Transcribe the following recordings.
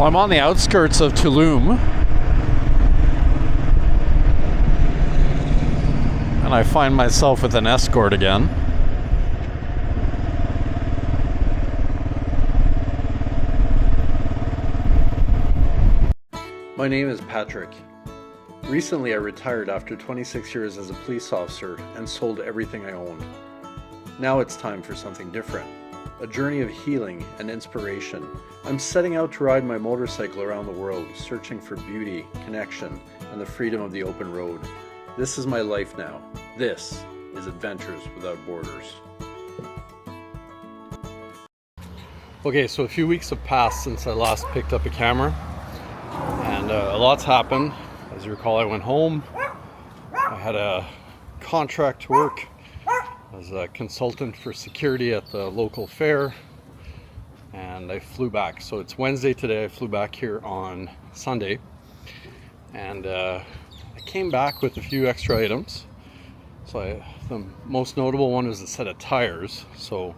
Well, I'm on the outskirts of Tulum, and I find myself with an escort again. My name is Patrick. Recently I retired after 26 years as a police officer and sold everything I owned. Now it's time for something different. A journey of healing and inspiration. I'm setting out to ride my motorcycle around the world, searching for beauty, connection, and the freedom of the open road. This is my life now. This is Adventures Without Borders. Okay, so a few weeks have passed since I last picked up a camera, and a lot's happened. As you recall, I went home. I had a contract to work as a consultant for security at the local fair, and I flew back. So it's Wednesday today. I flew back here on Sunday, and I came back with a few extra items. So the most notable one was a set of tires. So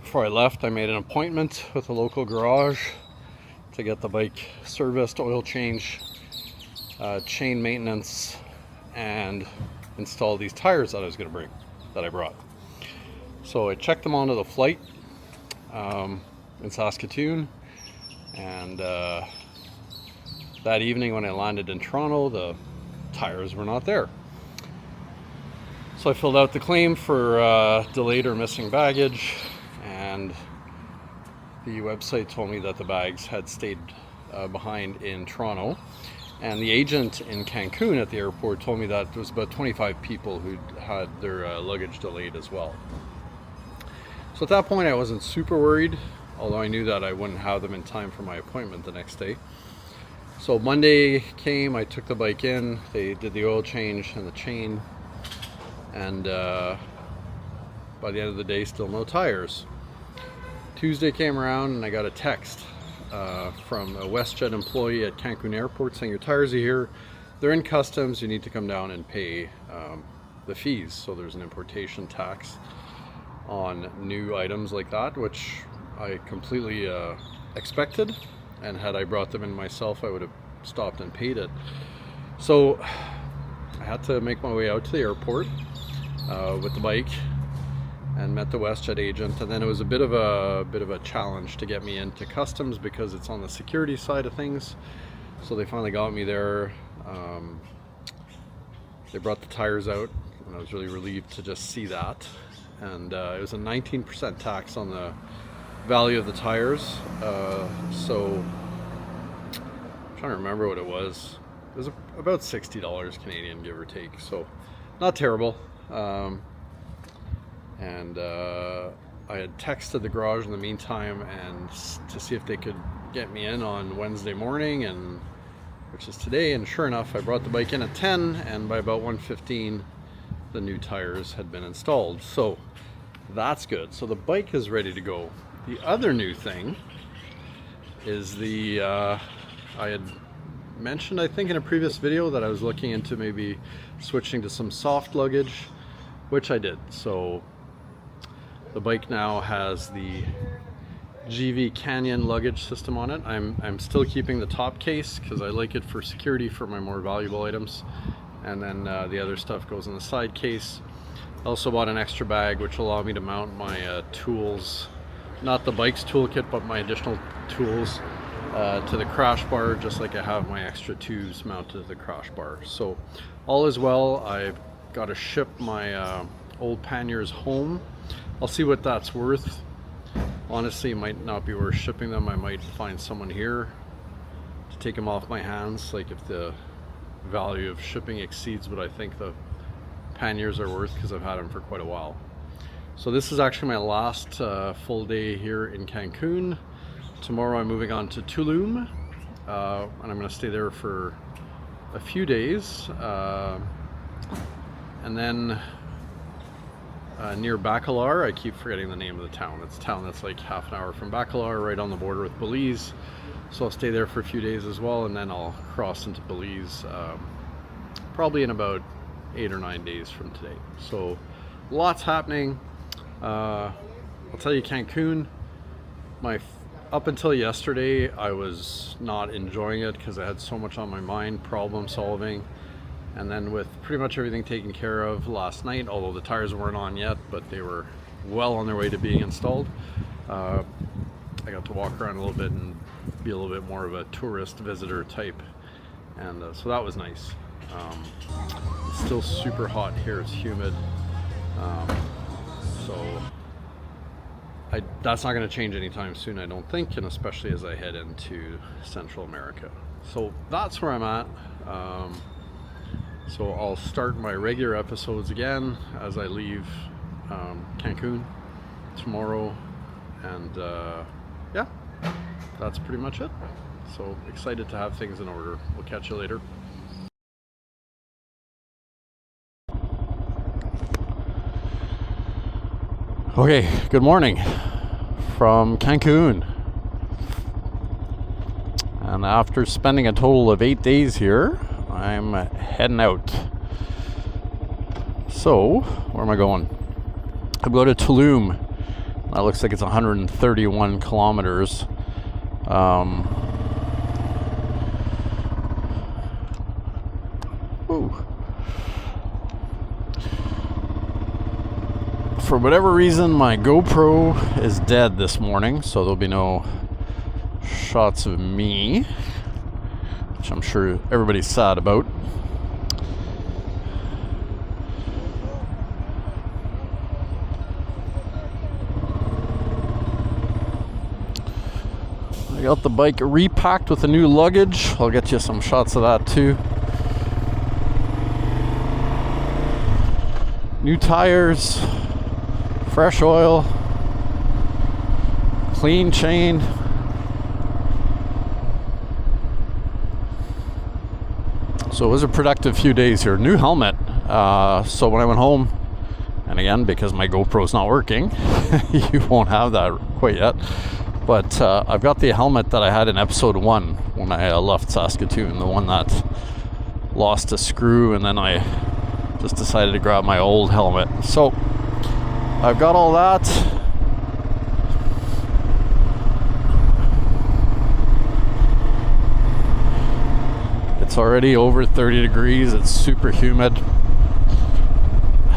before I left, I made an appointment with a local garage to get the bike serviced, oil change, chain maintenance, and install these tires that I was going to bring, that I brought. So I checked them onto the flight in Saskatoon, and that evening when I landed in Toronto, the tires were not there. So I filled out the claim for delayed or missing baggage, and the website told me that the bags had stayed behind in Toronto. And the agent in Cancun at the airport told me that there was about 25 people who'd had their luggage delayed as well. So at that point I wasn't super worried, although I knew that I wouldn't have them in time for my appointment the next day. So Monday came, I took the bike in, they did the oil change and the chain, and by the end of the day still no tires. Tuesday came around and I got a text from a WestJet employee at Cancun airport saying your tires are here, they're in customs, you need to come down and pay the fees. So there's an importation tax on new items like that, which I completely expected, and had I brought them in myself I would have stopped and paid it. So I had to make my way out to the airport with the bike and met the WestJet agent, and then it was a bit of a challenge to get me into customs because it's on the security side of things. So they finally got me there. They brought the tires out, and I was really relieved to just see that. And it was a 19% tax on the value of the tires. So I'm trying to remember what it was. It was about $60 Canadian, give or take. So not terrible. And I had texted the garage in the meantime and to see if they could get me in on Wednesday morning, and which is today, and sure enough I brought the bike in at 10, and by about 1:15 the new tires had been installed. So that's good. So the bike is ready to go. The other new thing is I had mentioned, I think in a previous video, that I was looking into maybe switching to some soft luggage, which I did. So the bike now has the GV Canyon luggage system on it. I'm still keeping the top case because I like it for security for my more valuable items, and then the other stuff goes in the side case. I also bought an extra bag which will allow me to mount my tools, not the bike's toolkit but my additional tools, to the crash bar, just like I have my extra tubes mounted to the crash bar. So all is well. I've got to ship my old panniers home. I'll see what that's worth. Honestly, it might not be worth shipping them. I might find someone here to take them off my hands, like if the value of shipping exceeds what I think the panniers are worth, because I've had them for quite a while. So this is actually my last full day here in Cancun. Tomorrow I'm moving on to Tulum, and I'm going to stay there for a few days, and then near Bacalar, I keep forgetting the name of the town. It's a town that's like half an hour from Bacalar, right on the border with Belize. So I'll stay there for a few days as well, and then I'll cross into Belize probably in about 8 or 9 days from today. So lots happening. I'll tell you, Cancun, my up until yesterday, I was not enjoying it because I had so much on my mind, problem solving. And then with pretty much everything taken care of last night, although the tires weren't on yet, but they were well on their way to being installed, I got to walk around a little bit and be a little bit more of a tourist visitor type. And so that was nice. It's still super hot here, it's humid. So that's not going to change anytime soon, I don't think, and especially as I head into Central America. So that's where I'm at. So I'll start my regular episodes again as I leave Cancun tomorrow, and yeah, that's pretty much it. So excited to have things in order. We'll catch you later. Okay, good morning from Cancun. And after spending a total of 8 days here, I'm heading out. So, where am I going? I'm going to Tulum. That looks like it's 131 kilometers. For whatever reason, my GoPro is dead this morning, so there'll be no shots of me, which I'm sure everybody's sad about. I got the bike repacked with the new luggage. I'll get you some shots of that too. New tires, fresh oil, clean chain. So it was a productive few days here. New helmet. So when I went home, and again, because my GoPro's not working, you won't have that quite yet. But I've got the helmet that I had in episode 1 when I left Saskatoon, the one that lost a screw, and then I just decided to grab my old helmet. So I've got all that. It's already over 30 degrees. It's super humid.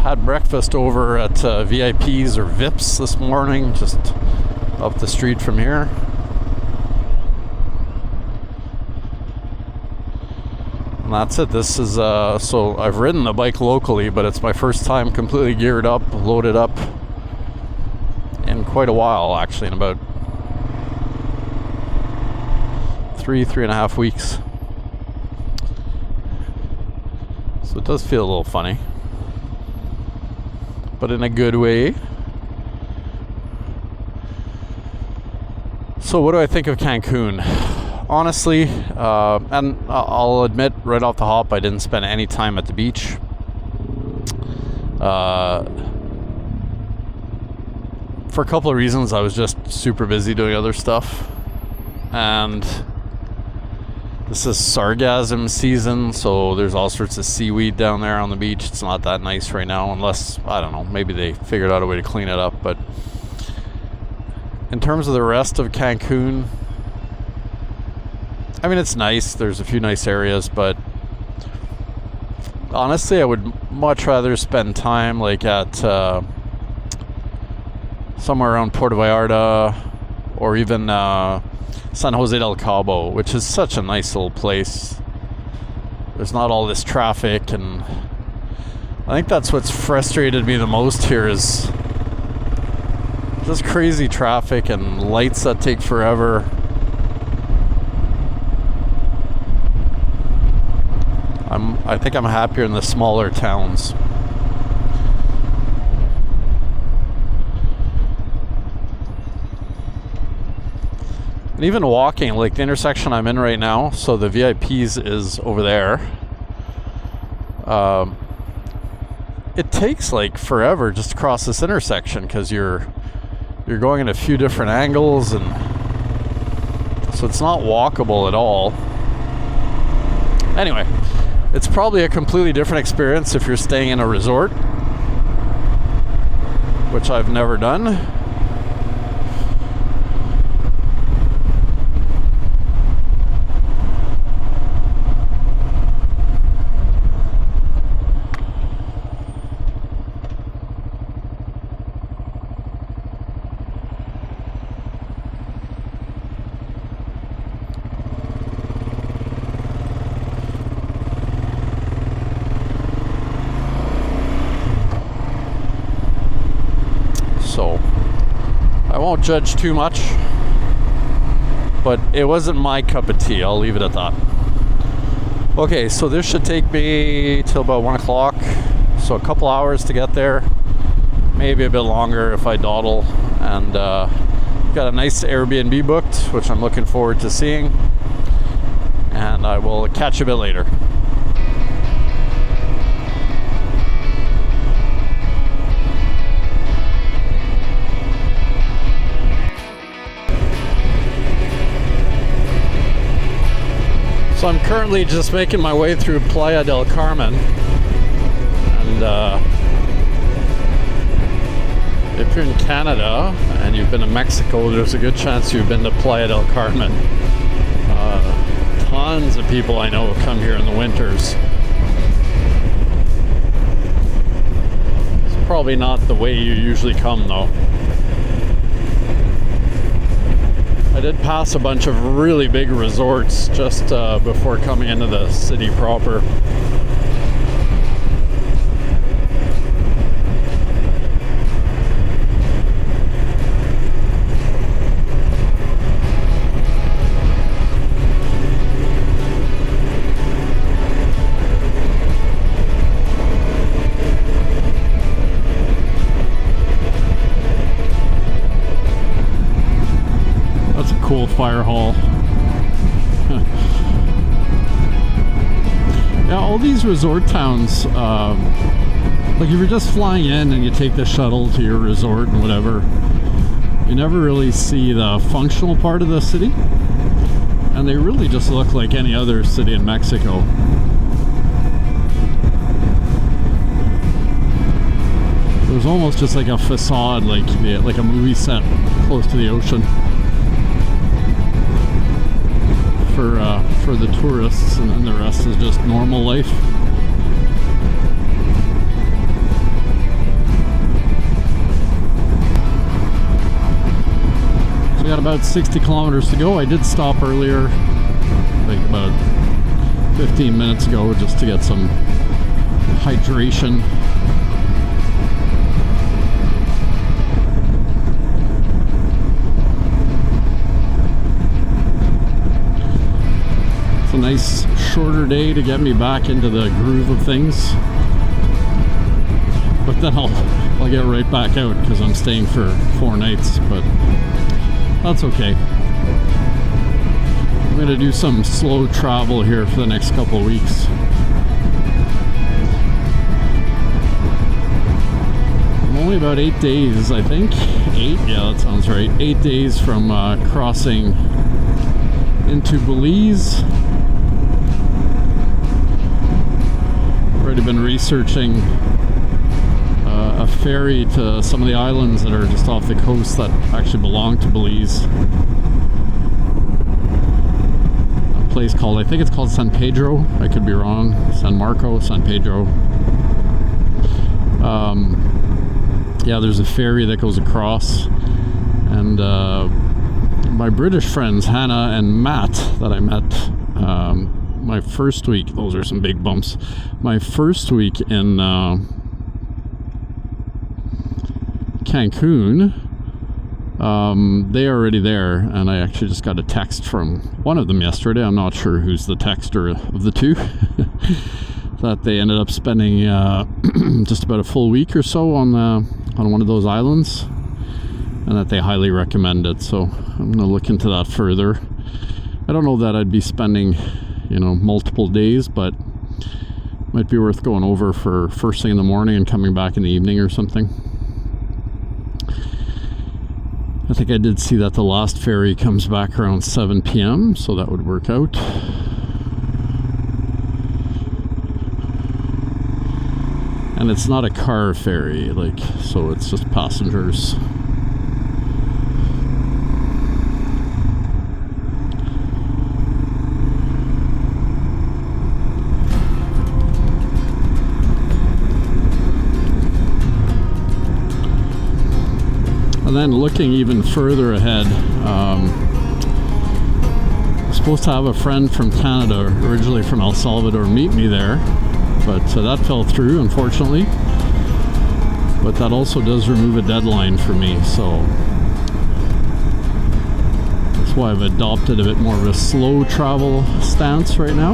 Had breakfast over at VIPs or VIPs this morning, just up the street from here. And that's it. This is so I've ridden the bike locally, but it's my first time completely geared up, loaded up in quite a while, actually, in about three and a half weeks. So it does feel a little funny, but in a good way. So what do I think of Cancun? Honestly, and I'll admit right off the hop, I didn't spend any time at the beach. For a couple of reasons. I was just super busy doing other stuff, and this is sargassum season, so there's all sorts of seaweed down there on the beach. It's not that nice right now, unless, I don't know, maybe they figured out a way to clean it up. But in terms of the rest of Cancun, I mean, it's nice. There's a few nice areas, but honestly, I would much rather spend time like at somewhere around Puerto Vallarta, or even San Jose del Cabo, which is such a nice little place. There's not all this traffic, and I think that's what's frustrated me the most here is just crazy traffic and lights that take forever. I think I'm happier in the smaller towns. And even walking, like the intersection I'm in right now, so the VIPs is over there. It takes like forever just to cross this intersection because you're going in a few different angles, and so it's not walkable at all. Anyway, it's probably a completely different experience if you're staying in a resort, which I've never done. won't judge too much, but it wasn't my cup of tea. I'll leave it at that. Okay, so this should take me till about 1 o'clock. So a couple hours to get there, maybe a bit longer if I dawdle. And got a nice Airbnb booked, which I'm looking forward to seeing. And I will catch you a bit later. So I'm currently just making my way through Playa del Carmen, and if you're in Canada and you've been to Mexico, there's a good chance you've been to Playa del Carmen. Tons of people I know come here in the winters. It's probably not the way you usually come though. I did pass a bunch of really big resorts just before coming into the city proper. Cool fire hall. Yeah, all these resort towns, like if you're just flying in and you take the shuttle to your resort and whatever, you never really see the functional part of the city, and they really just look like any other city in Mexico. There's almost just like a facade, like a movie set close to the ocean. For the tourists, and then the rest is just normal life. So we got about 60 kilometers to go. I did stop earlier, like about 15 minutes ago, just to get some hydration. A nice shorter day to get me back into the groove of things, but then I'll get right back out because I'm staying for 4 nights, but that's okay. I'm gonna do some slow travel here for the next couple of weeks. I'm only about 8 days, I think. 8? Yeah, that sounds right. 8 days from crossing into Belize. Already been researching a ferry to some of the islands that are just off the coast that actually belong to Belize. A place called, I think it's called San Pedro. I could be wrong. San Marco, San Pedro. Yeah, there's a ferry that goes across, and my British friends Hannah and Matt that I met my first week, those are some big bumps, my first week in Cancun, they're already there, and I actually just got a text from one of them yesterday. I'm not sure who's the texter of the two. That they ended up spending just about a full week or so on one of those islands, and that they highly recommend it. So I'm gonna look into that further. I don't know that I'd be spending, multiple days, but might be worth going over for first thing in the morning and coming back in the evening or something. I think I did see that the last ferry comes back around 7 p.m., so that would work out. And it's not a car ferry, so it's just passengers. And then looking even further ahead, I'm supposed to have a friend from Canada, originally from El Salvador, meet me there, but that fell through, unfortunately. But that also does remove a deadline for me, so That's why I've adopted a bit more of a slow travel stance right now.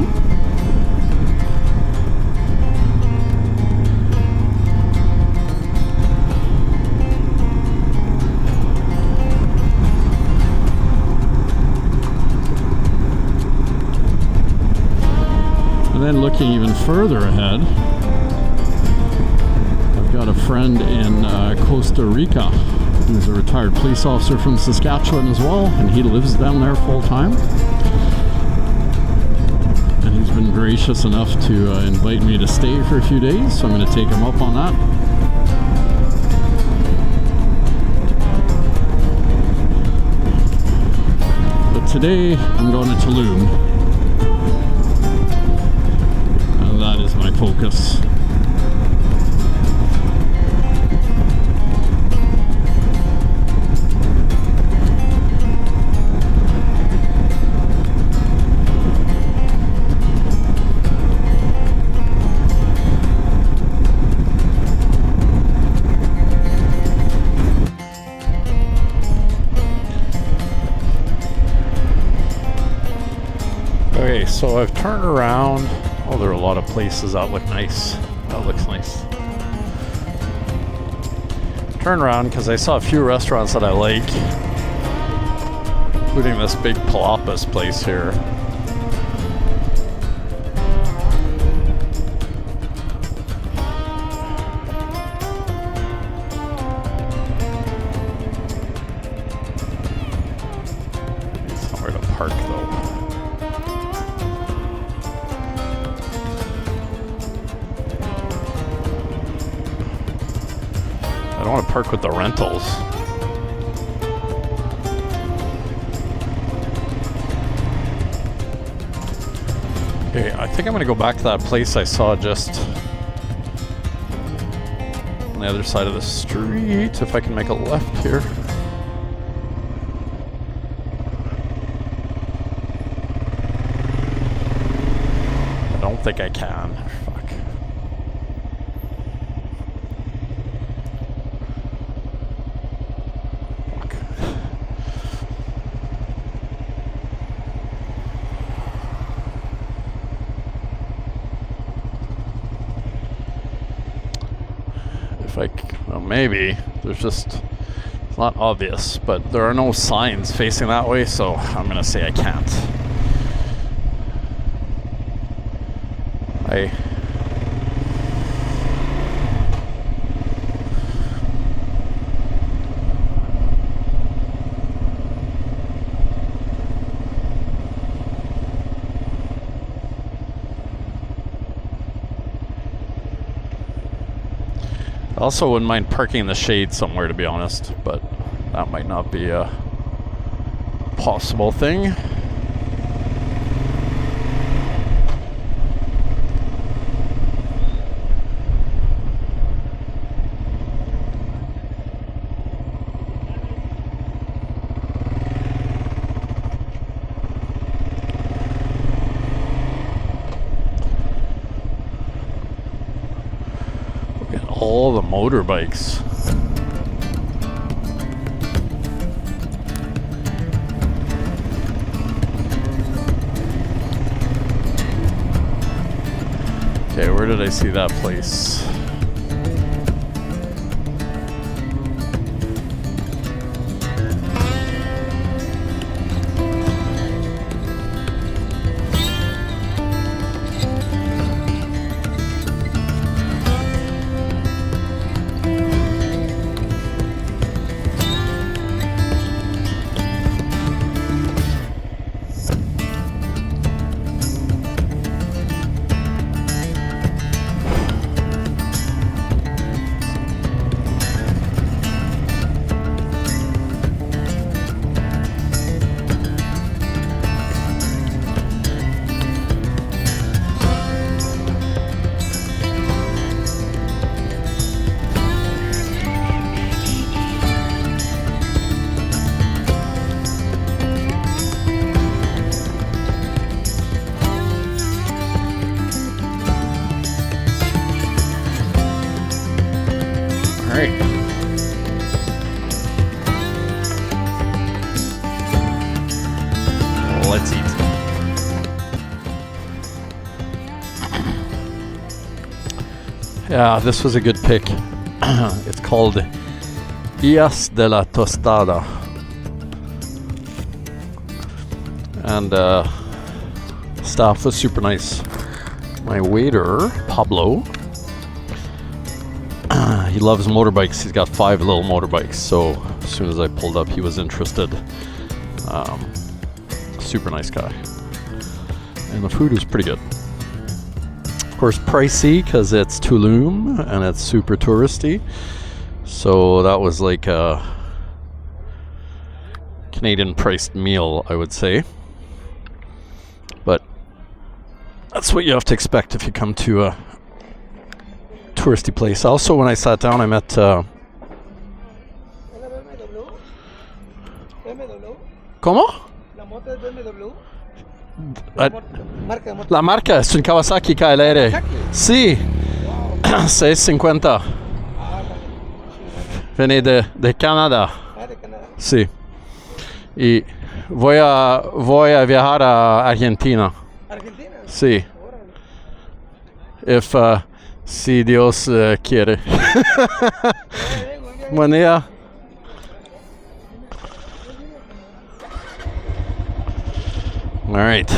And then looking even further ahead, I've got a friend in Costa Rica who's a retired police officer from Saskatchewan as well, and he lives down there full time. And he's been gracious enough to invite me to stay for a few days, so I'm going to take him up on that. But today I'm going to Tulum. My focus. Okay, so I've turned around. Oh, there are a lot of places that look nice. That looks nice. Turn around because I saw a few restaurants that I like, including this big Palapas place here. Need somewhere to park though. I don't want to park with the rentals. Okay, I think I'm going to go back to that place I saw just on the other side of the street, if I can make a left here. I don't think I can. Fuck. Well, maybe there's just, it's not obvious, but there are no signs facing that way, so I'm gonna say I can't. I also wouldn't mind parking in the shade somewhere, to be honest, but that might not be a possible thing. All the motorbikes. Okay, where did I see that place? let's eat. Yeah, this was a good pick. It's called Illas de la Tostada. And staff was super nice. My waiter, Pablo, he loves motorbikes. He's got 5 little motorbikes. So as soon as I pulled up, he was interested. Super nice guy. And the food was pretty good. Of course, pricey because it's Tulum and it's super touristy. So that was like a Canadian priced meal, I would say. But that's what you have to expect if you come to a touristy place. Also, when I sat down, I met ¿Cómo? La moto es BMW. La marca es un Kawasaki KLR. Kawasaki? Sí. Wow. 650. Viene de Canadá. Ah, de Canadá. Sí. Y voy a viajar a Argentina. Argentina. Sí. Órale. Si Dios quiere. Muy bien. Buen día. All right.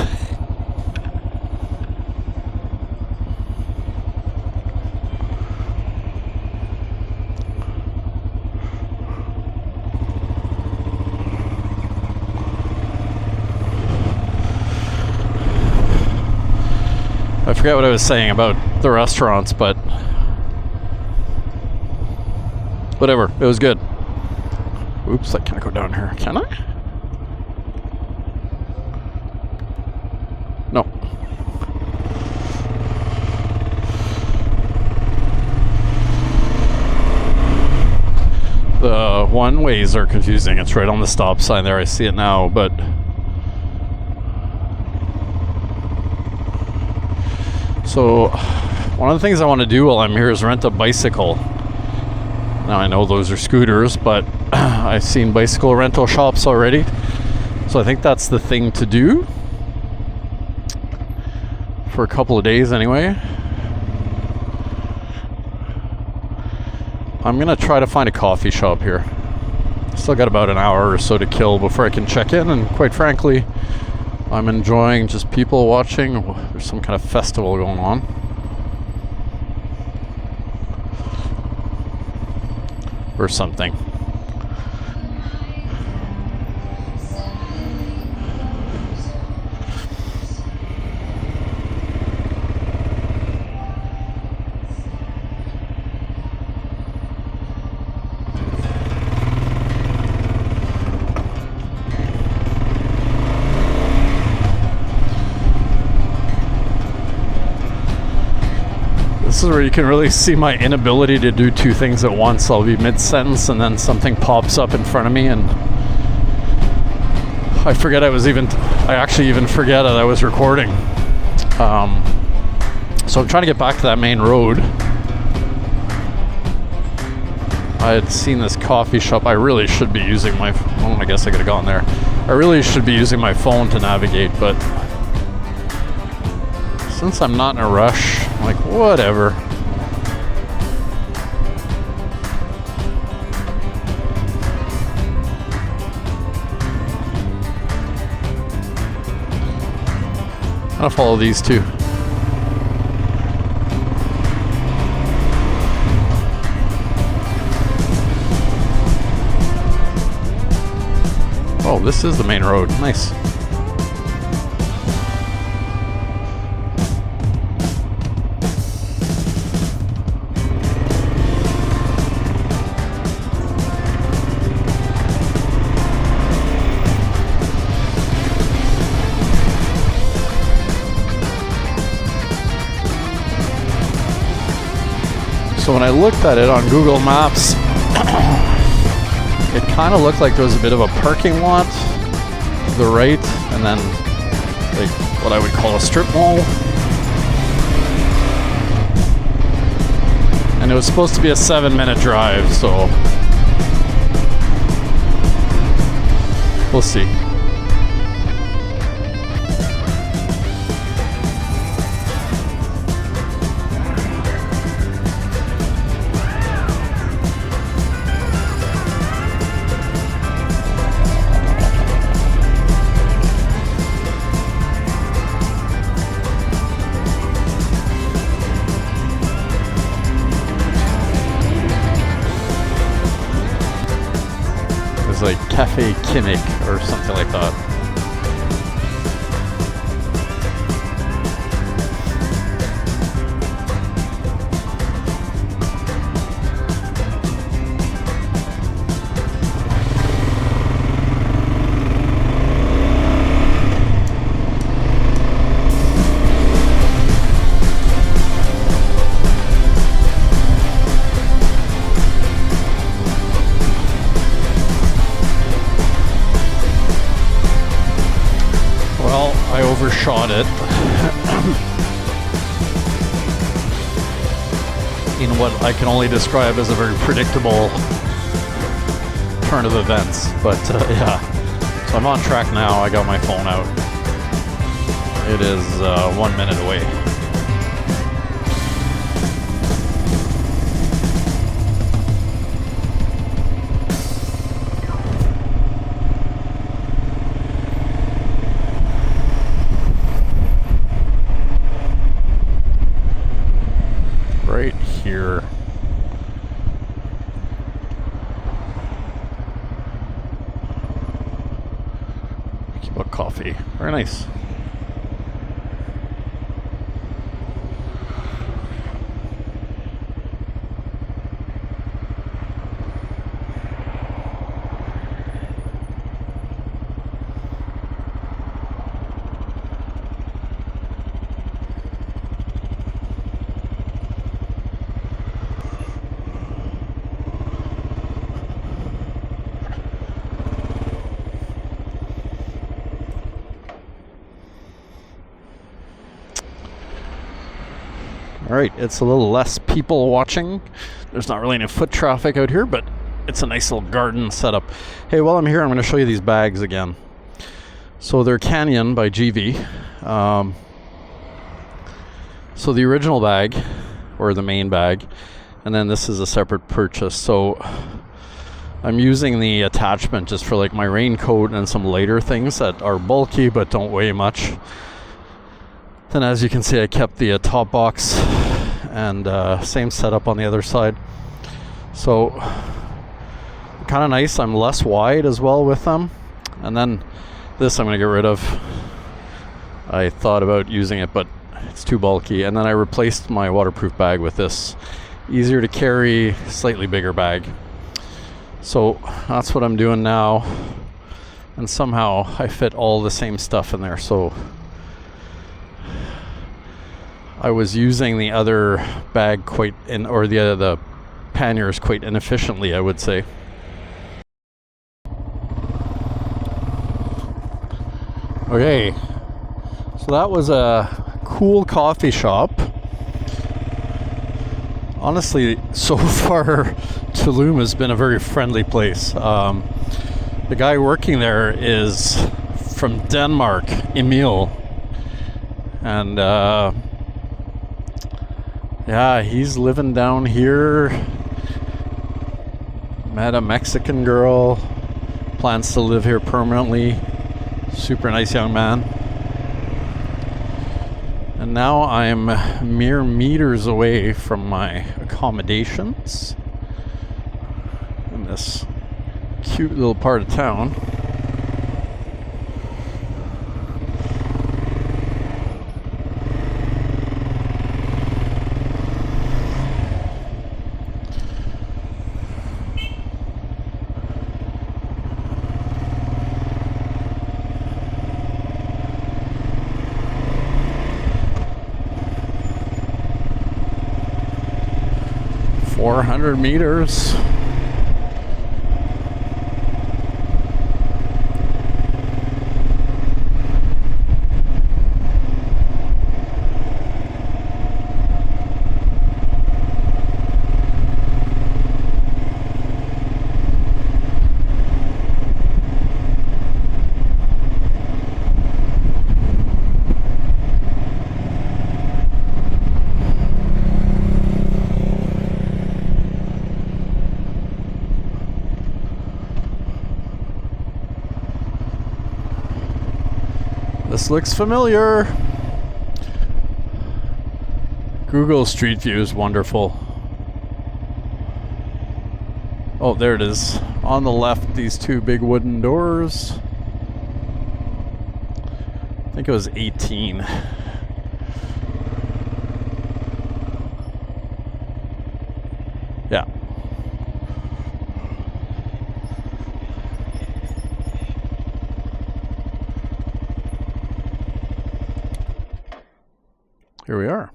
I forget what I was saying about the restaurants, but whatever, it was good. Oops, I can't go down here, can I? No. The one-ways are confusing. It's right on the stop sign there. I see it now, but so one of the things I want to do while I'm here is rent a bicycle. Now I know those are scooters, but I've seen bicycle rental shops already. So I think that's the thing to do. For a couple of days anyway. I'm gonna try to find a coffee shop here. Still got about an hour or so to kill before I can check in, and quite frankly, I'm enjoying just people watching. There's some kind of festival going on. Or something. This is where you can really see my inability to do 2 things at once. I'll be mid-sentence and then something pops up in front of me and I actually even forget that I was recording. So I'm trying to get back to that main road. I had seen this coffee shop. I really should be using my phone. I guess I could have gone there. I really should be using my phone to navigate, but since I'm not in a rush, I'm like, whatever. I'll follow these two. Oh, this is the main road. Nice. So when I looked at it on Google Maps, it kind of looked like there was a bit of a parking lot to the right, and then like what I would call a strip mall. And it was supposed to be a 7-minute drive, so we'll see. like Cafe Kinnick or something like that. I overshot it in what I can only describe as a very predictable turn of events. But yeah, so I'm on track now. I got my phone out. It is 1 minute away. Right here. Keep a coffee. Very nice. Alright, it's a little less people watching. There's not really any foot traffic out here, but it's a nice little garden setup. Hey, while I'm here, I'm going to show you these bags again. So they're Canyon by GV. So the original bag, or the main bag, and then this is a separate purchase. So I'm using the attachment just for like my raincoat and some lighter things that are bulky but don't weigh much. Then as you can see, I kept the top box and same setup on the other side. So kind of nice. I'm less wide as well with them. And then this I'm going to get rid of. I thought about using it, but it's too bulky. And then I replaced my waterproof bag with this easier to carry, slightly bigger bag. So that's what I'm doing now. And somehow I fit all the same stuff in there. So I was using the other bag the panniers quite inefficiently, I would say. Okay, so that was a cool coffee shop. Honestly, so far, Tulum has been a very friendly place. The guy working there is from Denmark, Emil, and yeah, he's living down here. Met a Mexican girl. Plans to live here permanently. Super nice young man. And now I'm mere meters away from my accommodations in this cute little part of town. .400 meters. This looks familiar. Google Street View is wonderful. Oh, there it is. On the left, these two big wooden doors. I think it was 18. Yeah. Here we are.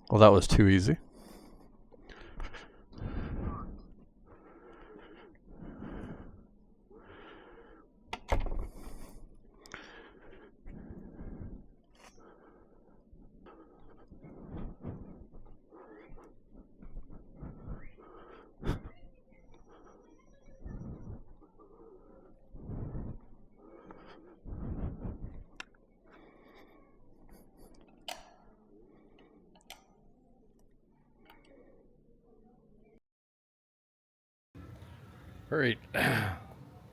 Well, that was too easy. All right,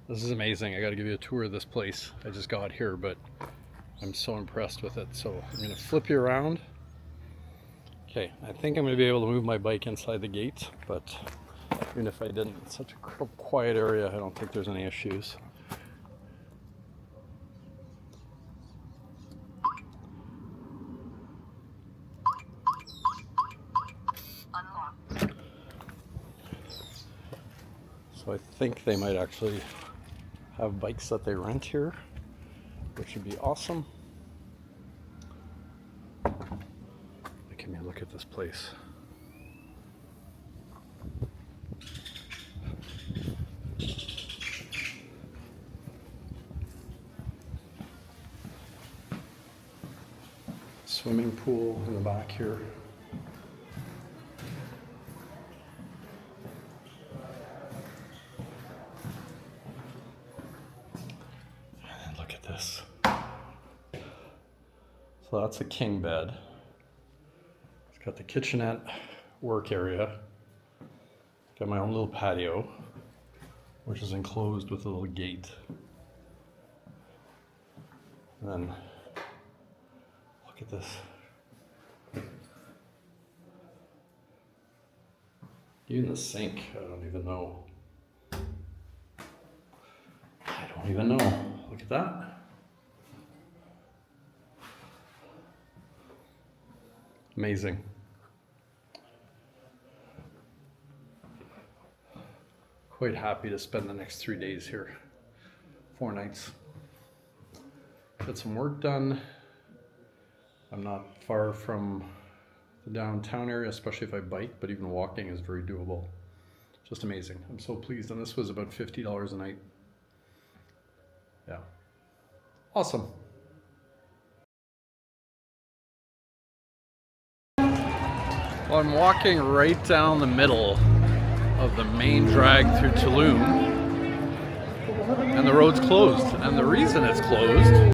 this is amazing. I got to give you a tour of this place. I just got here, but I'm so impressed with it. So I'm going to flip you around. Okay, I think I'm going to be able to move my bike inside the gate, but even if I didn't, it's such a quiet area, I don't think there's any issues. So I think they might actually have bikes that they rent here, which would be awesome. Give me a look at this place. Swimming pool in the back here. Look at this. So that's a king bed. It's got the kitchenette work area. Got my own little patio, which is enclosed with a little gate. And then look at this. Even the sink, I don't even know. I don't even know. Look at that. Amazing. Quite happy to spend the next 3 days here. 4 nights. Get some work done. I'm not far from the downtown area, especially if I bike, but even walking is very doable. Just amazing. I'm so pleased. And this was about $50 a night. Yeah. Awesome. Well, I'm walking right down the middle of the main drag through Tulum, and the road's closed. And the reason it's closed